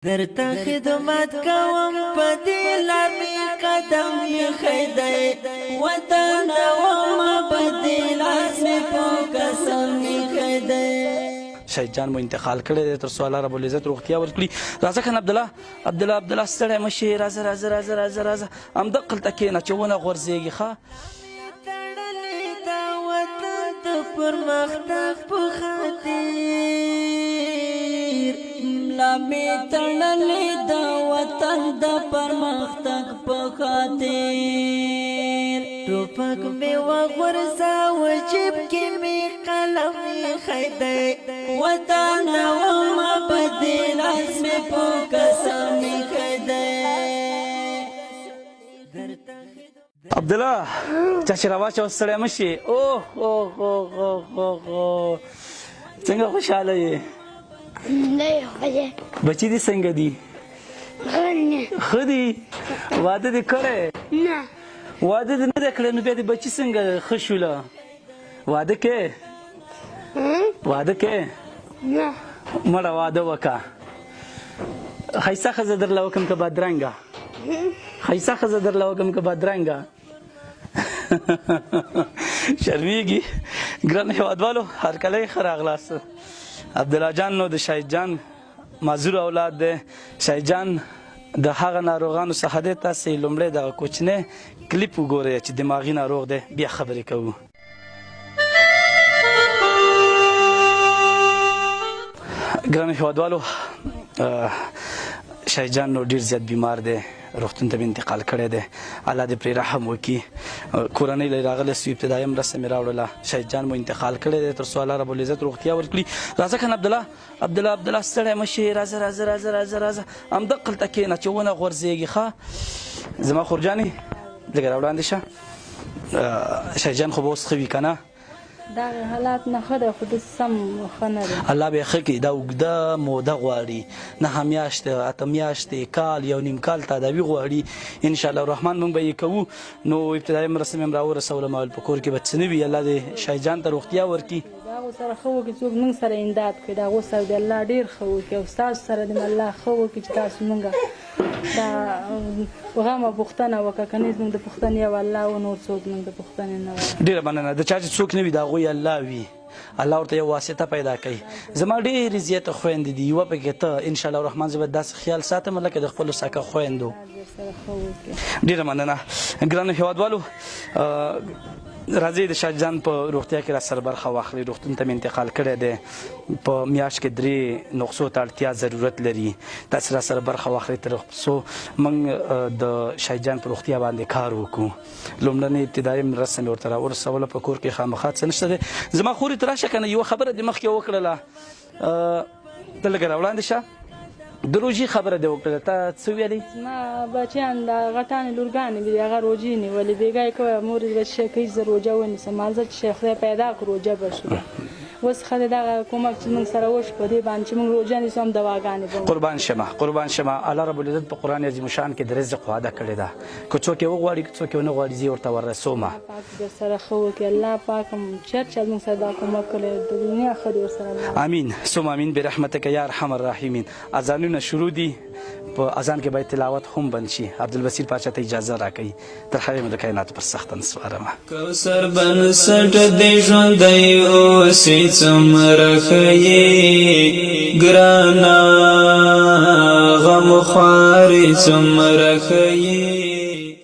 درته خدمت کوم په دې لار می قدم می خیدای وطن و ما په دې لاس می په قسم می خیدای. شهید جان مو انتقال کړی دی، تر څو الله رب العزت روغتیا ورکړي. راځه خان عبدالله ستړی مه شې، راځه همدقلته کښېنه چې ونه غورځېږي. ښه تړلې دا وطن د پرمختګ په خاطر، ملا مې تړلې دا وطن د پرمختګ په خاطر، ټوپک مې وغورځاوه جیب کې مې قلم ایښی دی وطن ومه په دې لاس مې په قسم ایښی دی. عبدالله چا چې راواچوه ستړی مه شې. اوه څنګه خوشحاله یې؟ بچي دې څنګه دي؟ ښه دي. واده دې کړی؟ نه. واده دې نه دی کړی، نو بیا دې بچي څنګه ښه شوله؟ واده کې؟ واده کې؟ نه. مړه واده وکړه. ښایسته ښځه درله وکړم که بدرنګه؟ ښایسته ښځه درله وکړم که بدرنګه؟ شرمېږي. ګران هېوادوالو هرکلی ښه راغلاست. عبدالله جان نو د شهید جان معذور اولاد دی. شهید جان د هغه ناروغانو څخه دی. تاسې لومړی دغه کوچنی کلیپ وګورئ چې دماغي ناروغ دی، بیا خبرې کوو. ګرانو هېوادوالو شهید جان نو ډېر زیات بیمار دی، روغتون ته مې انتقال کړی دی. الله دې پرې رحم وکړي. کورنۍ له راغلی سو ابتدایي مرسته مې راوړله. شهید جان مو انتقال کړی دی، تر څو الله رب العزت روغتیا ورکړي. راځه خان عبدالله ستړی مه شې، راځه همدقلته کښېنه چې ونه غورځېږي. ښه زما خورجانې لږه راوړاندې شه. شهید جان خو به اوس ښه وي که نه؟ دا حالات نه ښه دی، خو داسې سم ښه نه دی. الله به یې ښه کړي. دا اوږده موده غواړي، 9 میاشتې 8 میاشتې کال 1.5 کال تداوي غواړي. انشاءالله الرحمن موږ به یې کوو. نو ابتدایي مرسته مې هم راورسوله، ما ویل په کور کې به څه نه وي. الله دې شهید جان ته روغتیا ورکړي. د هغو سره ښه وکړي څوک موږ سره امداد کړي، د هغو سره دې الله ډېر ښه وکړي، او ستاسو سره دې الله ښه وکړي چې تاسو موږ دا غم او پوښتنه وکړه. که نه زموږ د پوښتنې یو الله و، نور څوک موږ د پوښتنې نه وکړي. ډېره مننه. د چا چې څوک نه وي د هغوی الله وي، الله ورته یو واسطه پیدا کوي. زما ډېرې زیاته خویندې دي، یوه پکې ته. انشاءالله الرحمن زه به داسې خیال ساتم لکه د خپلو سکه خویندو. ډېره مننه. ګرانو هېوادوالو راځئ د شهید جان په روغتیا کې را سره برخه واخلئ. روغتون ته مې انتقال کړی دی، په میاشت کې 3 نسخو ته اړتیا ضرورت لري. تاسې را سره برخه واخلئ تر څو موږ د شهید جان په روغتیا باندې کار وکړو. لومړنۍ ابتدایي مرسته مې ورته راورسوله. په کور کې خامخا څه نشته دی. زما خورې ته راشه که نه، یوه خبره دې مخکې وکړله. ته لږه راوړاندې شه. د روژې خبره دې وکړله، تا څه ویلې؟ زما بچیان د غټانې لورګانې دي، هغه روژې نیولې. بېګا یې کوه مور یې بچی کوي زه روژه ونیسم. مالزه چې خدای پیدا کړو روژه به شو. اوس ښه دی دغه کومک چې موږ سره وشو په دې باندې چې موږ روژه نیسو، هم دواګانې به قربان شمه. الله رب العزت په قرآن عظیم شان کې د رزق وعده کړې ده. که څوک یې وغواړي که څوک یې ونه غواړي زه یې ورته ورسومه. پاک در سره ښه وکړي. الله پاک هم چېرته موږ سره دا کومک کړی د دنیا ښه دې ورسره. امین ثم امین برحمتک یا ارحم الراحمین. اذانونه شروع دي، په اذان کې باید تلاوت هم بند شي. عبدالبصیر پاچا ته اجازه راکوي. تر هغې مو د کائناتو پر سخته نسپارمه. کوثر بنسټ دې ژوندی اوسې څومره ښه یې ګرانه، غم خوارې څومره ښه یې.